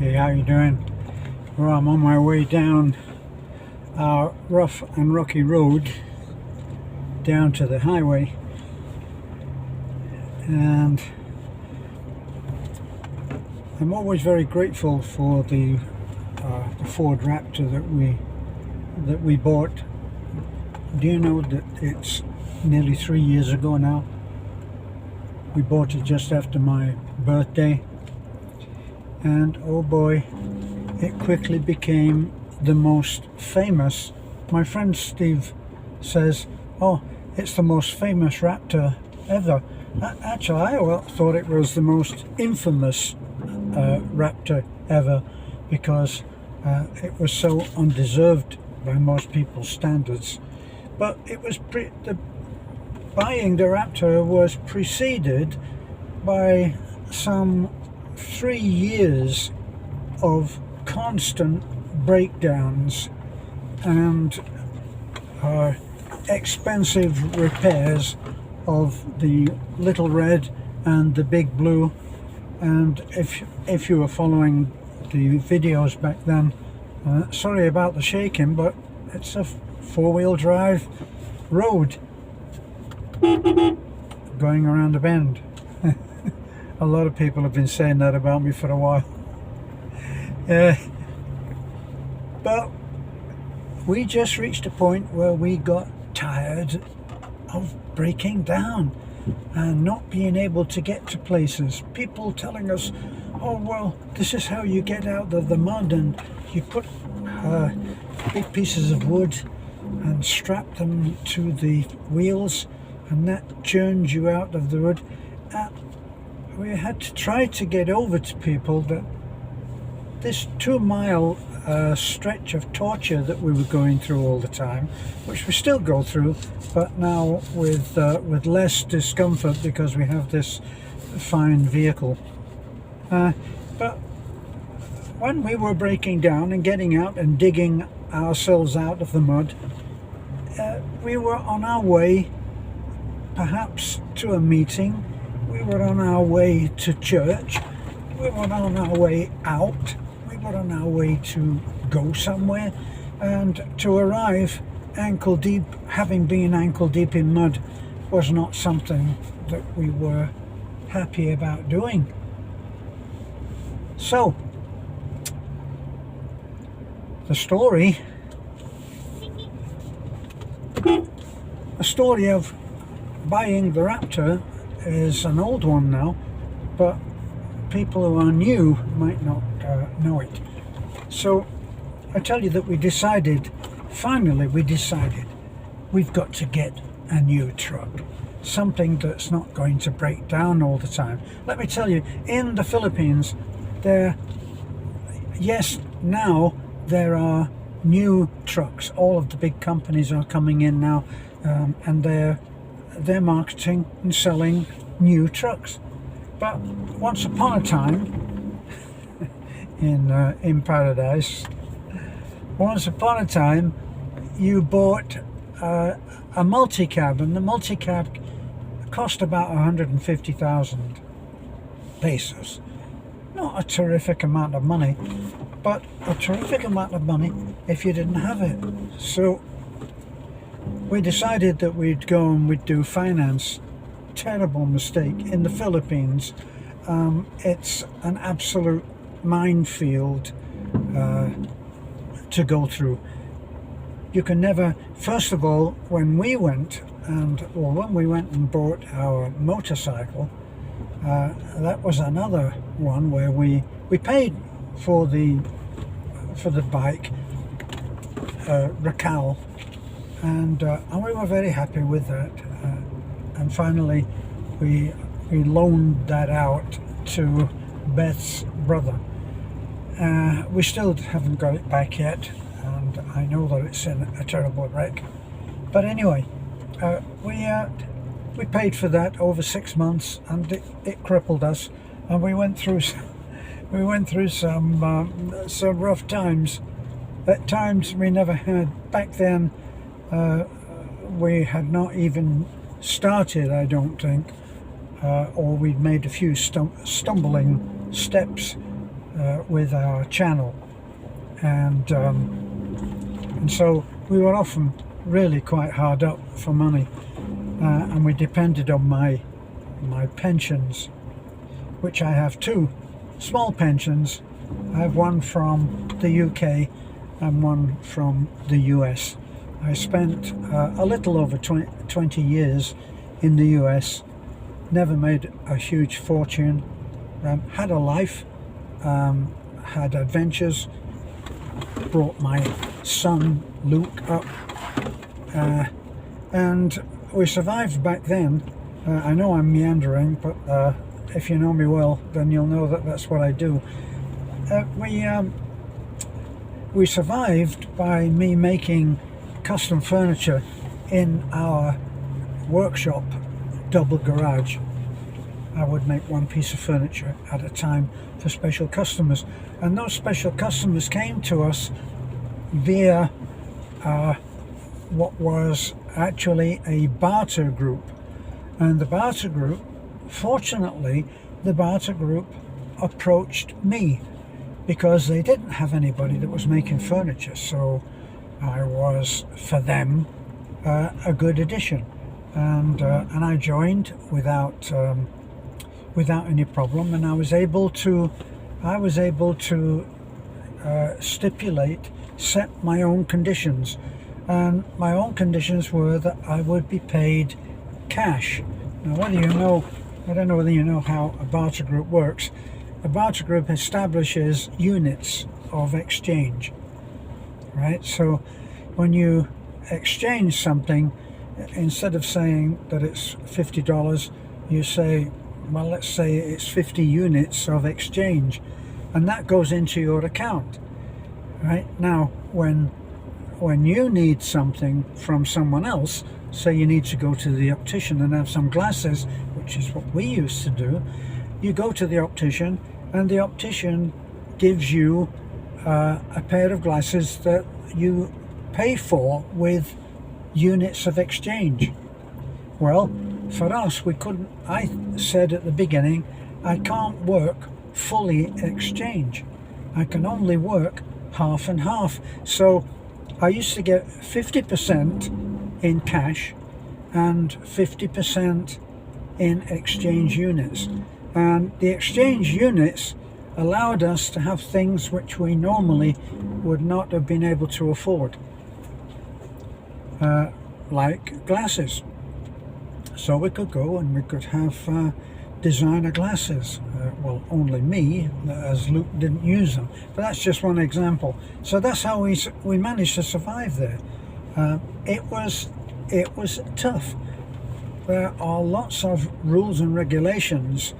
Hey, how you doing? Well, I'm on my way down our rough and rocky road down to the highway, and I'm always very grateful for the Ford Raptor that we bought. Do you know that it's nearly 3 years ago now? We bought it just after my birthday, and oh boy, it quickly became the most famous. My friend Steve says, oh, it's the most famous Raptor ever. Actually, I thought it was the most infamous Raptor ever, because it was so undeserved by most people's standards. But it was buying the Raptor was preceded by some 3 years of constant breakdowns and expensive repairs of the Little Red and the Big Blue. And if you were following the videos back then, sorry about the shaking, but it's a four-wheel drive road going around a bend. A lot of people have been saying that about me for a while. But we just reached a point where we got tired of breaking down and not being able to get to places. People telling us, oh well, this is how you get out of the mud, and you put big pieces of wood and strap them to the wheels, and that churns you out of the wood. We had to try to get over to people that this 2-mile stretch of torture that we were going through all the time, which we still go through, but now with less discomfort because we have this fine vehicle. But when we were breaking down and getting out and digging ourselves out of the mud, we were on our way perhaps to a meeting, we were on our way to church, we were on our way out, we were on our way to go somewhere, and to arrive ankle deep, having been ankle deep in mud, was not something that we were happy about doing. So the story of buying the Raptor is an old one now, but people who are new might not know it. So I tell you that finally we decided we've got to get a new truck, something that's not going to break down all the time. Let me tell you, in the Philippines, now there are new trucks. All of the big companies are coming in now, and they're marketing and selling new trucks. But once upon a time in paradise, once upon a time you bought a multi-cab, and the multi-cab cost about 150,000 pesos. Not a terrific amount of money, but a terrific amount of money if you didn't have it. So we decided that we'd go and we'd do finance. Terrible mistake. In the Philippines, it's an absolute minefield to go through. You can never, first of all, when we went and bought our motorcycle, that was another one where we paid for the bike, Racal, and we were very happy with that. And finally, we loaned that out to Beth's brother. We still haven't got it back yet, and I know that it's in a terrible wreck. But anyway, we paid for that over 6 months, and it crippled us, and we went through some rough times. At times we never had. Back then, we had not even started, I don't think, or we'd made a few stumbling steps with our channel, and so we were often really quite hard up for money, and we depended on my pensions, which I have two small pensions. I have one from the UK and one from the US. I spent a little over 20 years in the US, never made a huge fortune, had a life, had adventures, brought my son Luke up, and we survived back then. I know I'm meandering, but if you know me well, then you'll know that that's what I do. We survived by me making custom furniture in our workshop double garage. I would make one piece of furniture at a time for special customers, and those special customers came to us via what was actually a barter group. And the barter group, fortunately, the barter group approached me because they didn't have anybody that was making furniture, so I was, for them, a good addition, and I joined without any problem, and I was able to set my own conditions, and my own conditions were that I would be paid cash. Now, whether you know, I don't know whether you know how a barter group works. A barter group establishes units of exchange, right? So when you exchange something, instead of saying that it's $50, you say, well, let's say it's 50 units of exchange, and that goes into your account, right? Now, when you need something from someone else, say you need to go to the optician and have some glasses, which is what we used to do, you go to the optician, and the optician gives you a pair of glasses that you pay for with units of exchange. Well, for us, we couldn't. I said at the beginning, I can't work fully exchange. I can only work half and half. So I used to get 50% in cash and 50% in exchange units. And the exchange units allowed us to have things which we normally would not have been able to afford, like glasses. So we could go and we could have designer glasses. Well, only me, as Luke didn't use them. But that's just one example. So that's how we managed to survive there. It was tough. There are lots of rules and regulations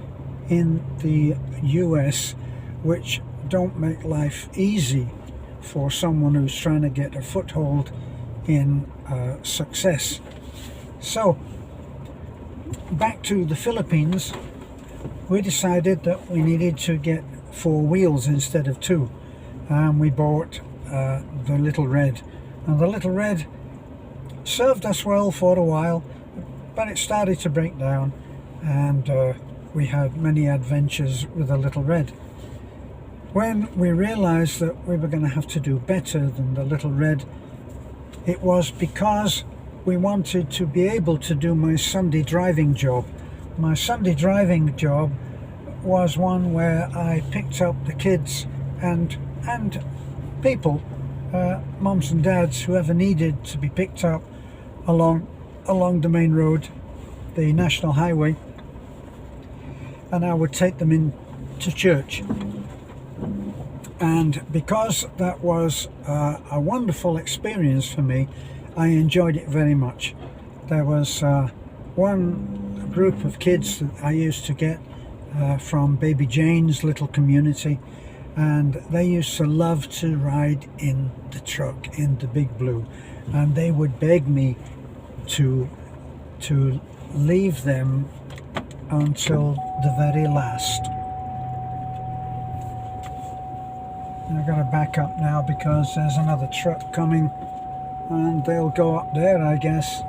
in the US which don't make life easy for someone who's trying to get a foothold in success. So back to the Philippines, we decided that we needed to get 4 wheels instead of 2, and we bought the Little Red. And the Little Red served us well for a while, but it started to break down, and we had many adventures with the Little Red. When we realized that we were going to have to do better than the Little Red, it was because we wanted to be able to do my Sunday driving job. My Sunday driving job was one where I picked up the kids and people, mums and dads, whoever needed to be picked up along the main road, the national highway, and I would take them in to church. And because that was a wonderful experience for me, I enjoyed it very much. There was one group of kids that I used to get from Baby Jane's little community, and they used to love to ride in the truck, in the Big Blue, and they would beg me to leave them until the very last. I've got to back up now because there's another truck coming, and they'll go up there, I guess.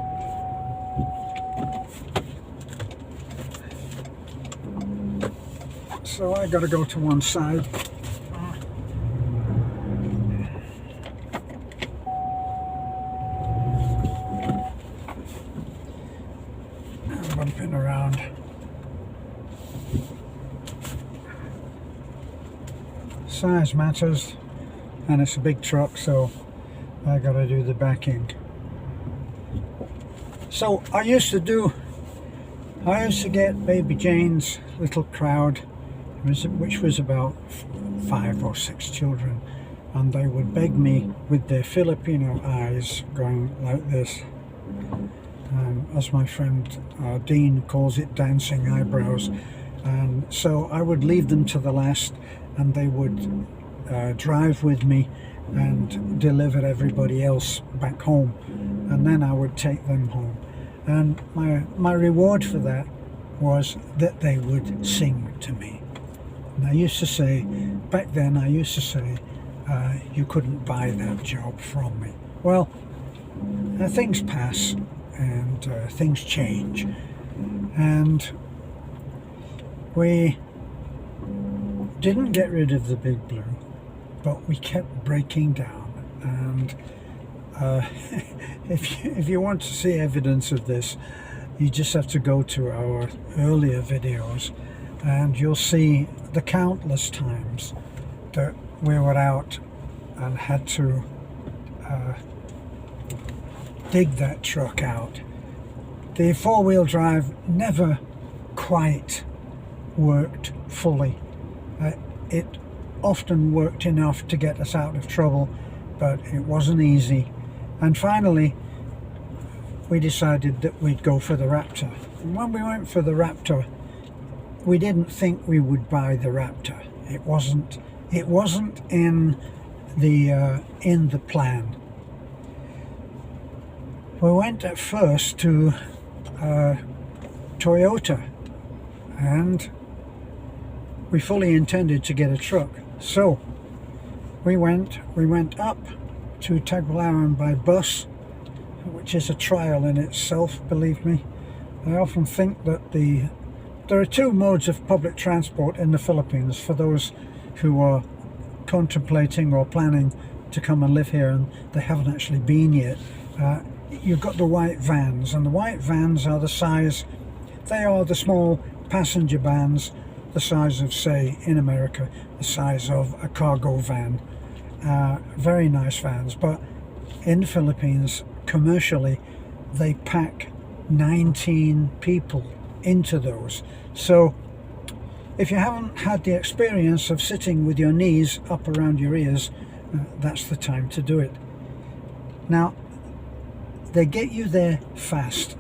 So I got to go to one side. size matters, and it's a big truck, so I gotta do the backing. So I used to get Baby Jane's little crowd, which was about 5 or 6 children, and they would beg me with their Filipino eyes going like this, as my friend Dean calls it, dancing eyebrows. And so I would leave them to the last, and they would drive with me and deliver everybody else back home, and then I would take them home. And my reward for that was that they would sing to me. And I used to say, back then I used to say, you couldn't buy that job from me. Well, things pass and things change, and we didn't get rid of the Big Blue, but we kept breaking down. And if you want to see evidence of this, you just have to go to our earlier videos, and you'll see the countless times that we were out and had to dig that truck out. The four-wheel drive never quite worked fully. It often worked enough to get us out of trouble, but it wasn't easy. And finally we decided that we'd go for the Raptor. And when we went for the Raptor, we didn't think we would buy the Raptor. It wasn't in the plan. We went at first to Toyota, and we fully intended to get a truck. So we went up to Tagbilaran by bus, which is a trial in itself, believe me. I often think that there are 2 modes of public transport in the Philippines for those who are contemplating or planning to come and live here and they haven't actually been yet. You've got the white vans, and the white vans are the small passenger vans, the size of, say, in America, the size of a cargo van. Very nice vans, but in the Philippines, commercially, they pack 19 people into those. So if you haven't had the experience of sitting with your knees up around your ears, that's the time to do it. Now, they get you there fast,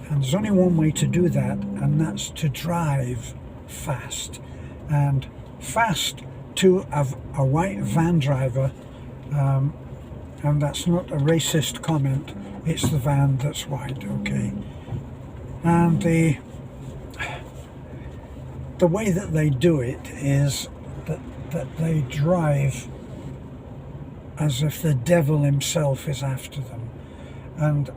and there's only one way to do that, and that's to drive fast. And fast to a white van driver, and that's not a racist comment, it's the van that's white, okay? And the way that they do it is that they drive as if the devil himself is after them. And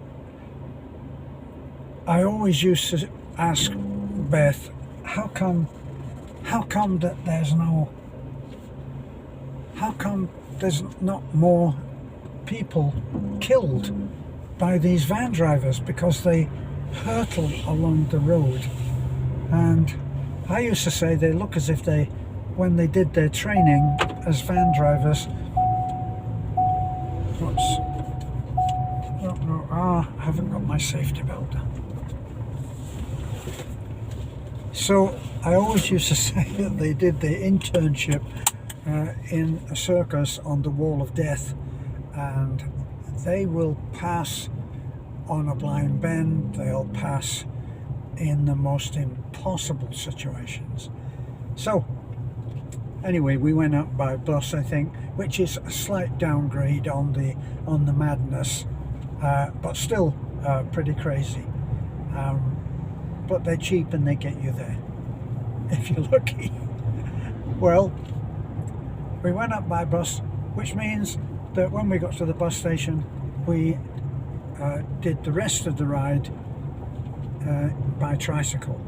I always used to ask Beth, how come that there's not more people killed by these van drivers, because they hurtle along the road. And I used to say they look as if when they did their training as van drivers, I haven't got my safety belt on. So I always used to say that they did their internship in a circus on the Wall of Death, and they will pass on a blind bend, they'll pass in the most impossible situations. So anyway, we went up by bus, I think, which is a slight downgrade on the madness, but still pretty crazy. But they're cheap and they get you there if you're lucky. Well, we went up by bus, which means that when we got to the bus station, we did the rest of the ride by tricycle.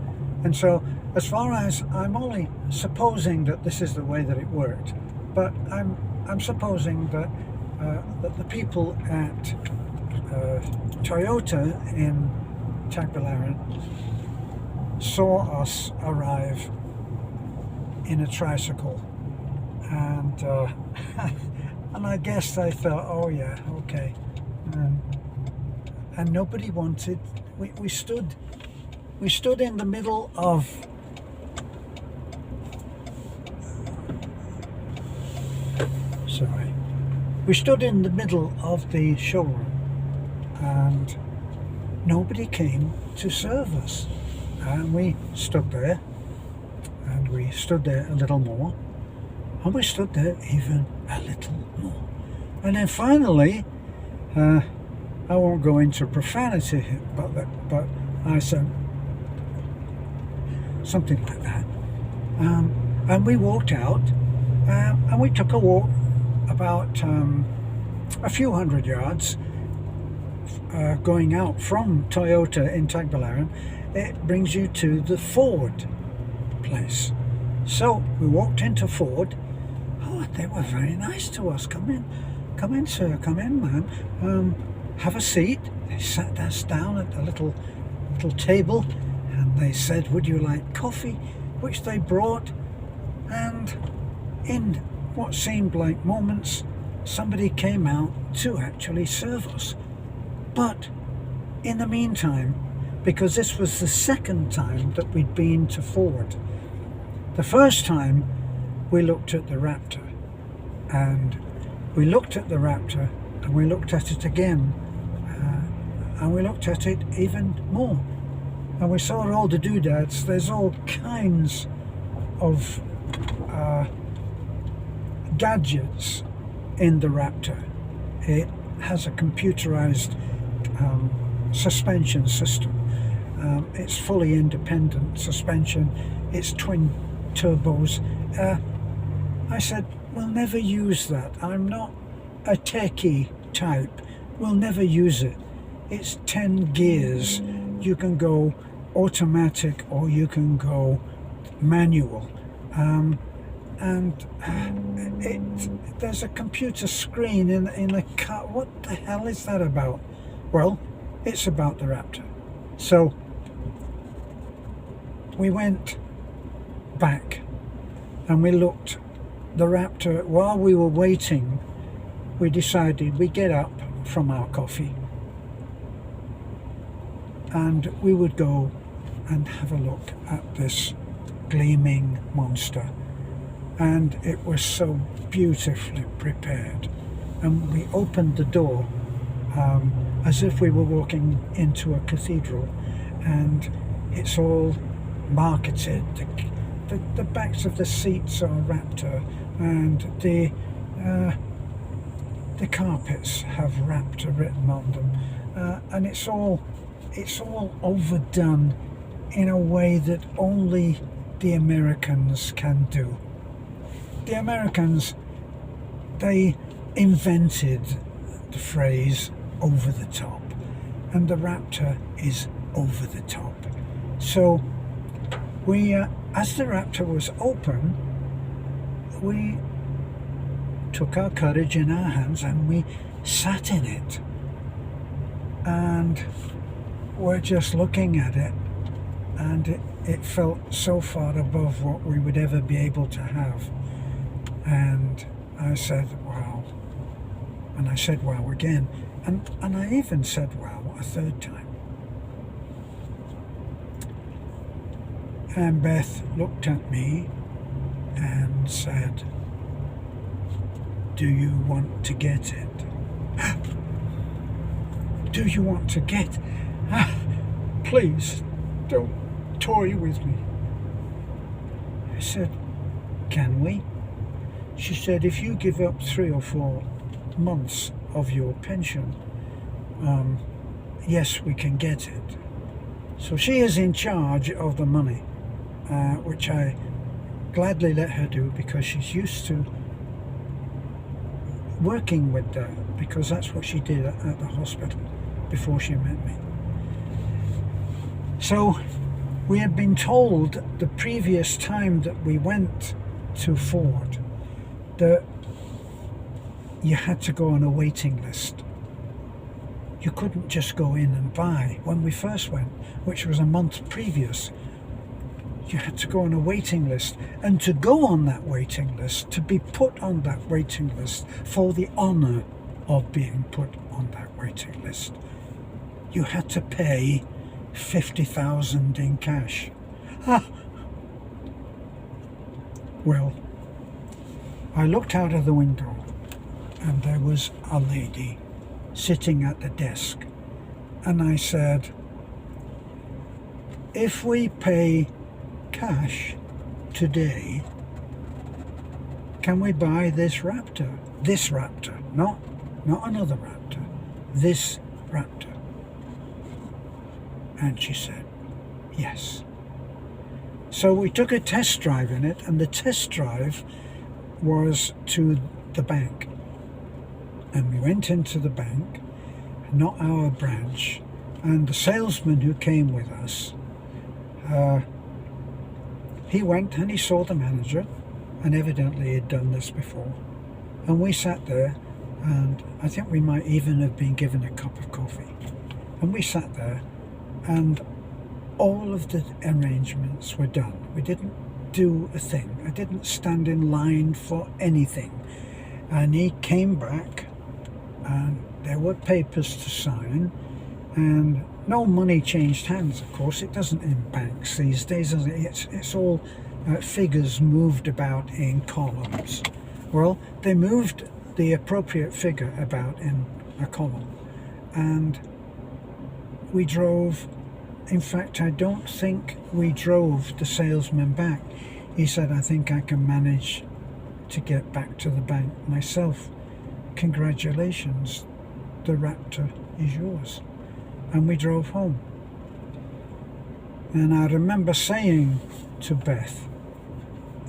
And so, as far as, I'm only supposing that this is the way that it worked, but I'm supposing that that the people at Toyota in Tagbilaran saw us arrive in a tricycle and and I guess they thought, oh yeah, okay, and nobody wanted. We stood in the middle of we stood in the middle of the showroom, and nobody came to serve us, and we stood there, and we stood there a little more, and we stood there even a little more, and then finally, I won't go into profanity, but I said something like that, and we walked out, and we took a walk about a few hundred yards, going out from Toyota in Tagbilaran. It brings you to the Ford place. So we walked into Ford. Oh, they were very nice to us. Come in sir, come in ma'am, have a seat. They sat us down at a little table, and they said, would you like coffee, which they brought, and in what seemed like moments, somebody came out to actually serve us. But in the meantime, because this was the second time that we'd been to Ford, the first time we looked at the Raptor, and we looked at the Raptor, and we looked at it again, and we looked at it even more, and we saw all the doodads. There's all kinds of gadgets in the Raptor. It has a computerized suspension system. It's fully independent suspension. It's twin turbos. I said, we'll never use that. I'm not a techie type. We'll never use it. It's 10 gears. You can go automatic or you can go manual. And there's a computer screen in a car. What the hell is that about? Well, it's about the Raptor. So we went back and we looked the Raptor. While we were waiting, we decided we'd get up from our coffee and we would go and have a look at this gleaming monster. And it was so beautifully prepared, and we opened the door as if we were walking into a cathedral, and it's all marketed. The backs of the seats are Raptor, and the carpets have Raptor written on them, and it's all overdone in a way that only the Americans can do. The Americans, they invented the phrase over the top, and the Raptor is over the top. So we, as the Raptor was open, we took our courage in our hands and we sat in it, and we're just looking at it, and it felt so far above what we would ever be able to have. And I said, wow. And I said, wow again. And I even said, wow, a third time. And Beth looked at me and said, do you want to get it? Do you want to get? Please, don't toy with me. I said, can we? She said, if you give up 3 or 4 months of your pension, yes, we can get it. So she is in charge of the money, which I gladly let her do, because she's used to working with that, because that's what she did at the hospital before she met me. So we had been told the previous time that we went to Ford that you had to go on a waiting list. You couldn't just go in and buy when we first went, which was a month previous. you had to go on a waiting list. And to go on that waiting list, to be put on that waiting list for the honour of being put on that waiting list, you had to pay 50,000 in cash. Well, I looked out of the window and there was a lady sitting at the desk, and I said, if we pay cash today, can we buy this Raptor? This Raptor, not another Raptor, this Raptor. And she said, yes. So we took a test drive in it, and the test drive was to the bank. And we went into the bank, not our branch, and the salesman who came with us, he went and he saw the manager, and evidently he'd done this before. And we sat there, and I think we might even have been given a cup of coffee. And we sat there, and all of the arrangements were done. We didn't do a thing. I didn't stand in line for anything. And he came back, and there were papers to sign, and no money changed hands, of course. It doesn't in banks these days, is it? It's all figures moved about in columns. Well, they moved the appropriate figure about in a column, and we drove. In fact, I don't think we drove the salesman back. He said, I think I can manage to get back to the bank myself. Congratulations, the Raptor is yours. And we drove home. And I remember saying to Beth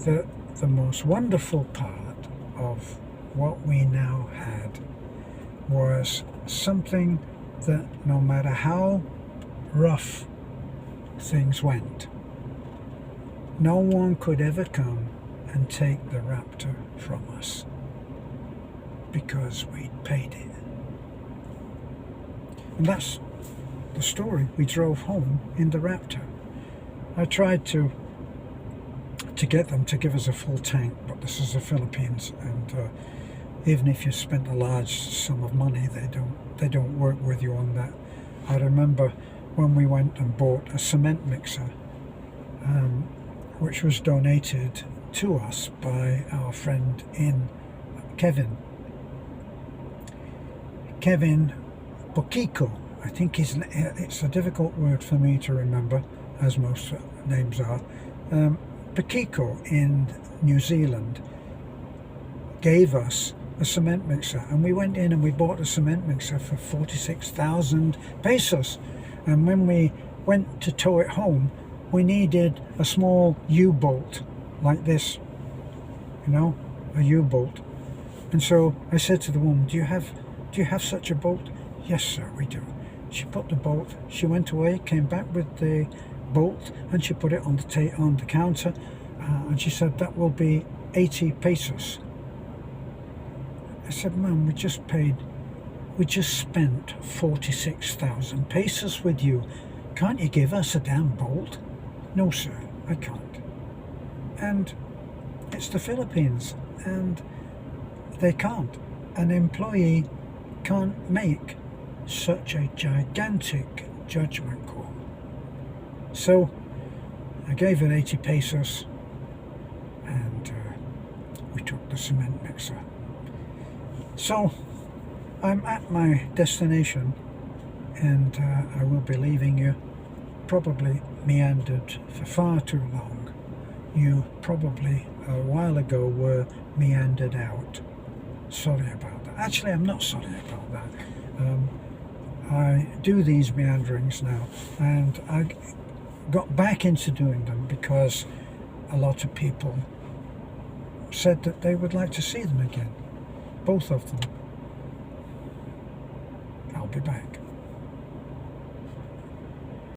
that the most wonderful part of what we now had was something that no matter how rough things went, no one could ever come and take the Raptor from us because we'd paid it. And that's the story. We drove home in the Raptor. I tried to get them to give us a full tank, but this is the Philippines, and even if you spent a large sum of money, they don't work with you on that. I remember when we went and bought a cement mixer, which was donated to us by our friend Kevin Bokiko. I think it's a difficult word for me to remember, as most names are. Bokiko in New Zealand gave us a cement mixer, and we went in and we bought a cement mixer for 46,000 pesos. And when we went to tow it home, we needed a small U-bolt like this, you know, a U-bolt. And so I said to the woman, do you have such a bolt? Yes, sir, we do. She put the bolt, she went away, came back with the bolt, and she put it on the counter, and she said, that will be 80 pesos. I said, ma'am, we just spent 46,000 pesos with you. Can't you give us a damn bolt? No, sir, I can't. And it's the Philippines, and they can't. An employee can't make such a gigantic judgment call. So I gave her 80 pesos, and we took the cement mixer. So I'm at my destination, and I will be leaving you. Probably meandered for far too long. You probably a while ago were meandered out. Sorry about that. Actually, I'm not sorry about that. I do these meanderings now, and I got back into doing them because a lot of people said that they would like to see them again. Both of them. I'll be back.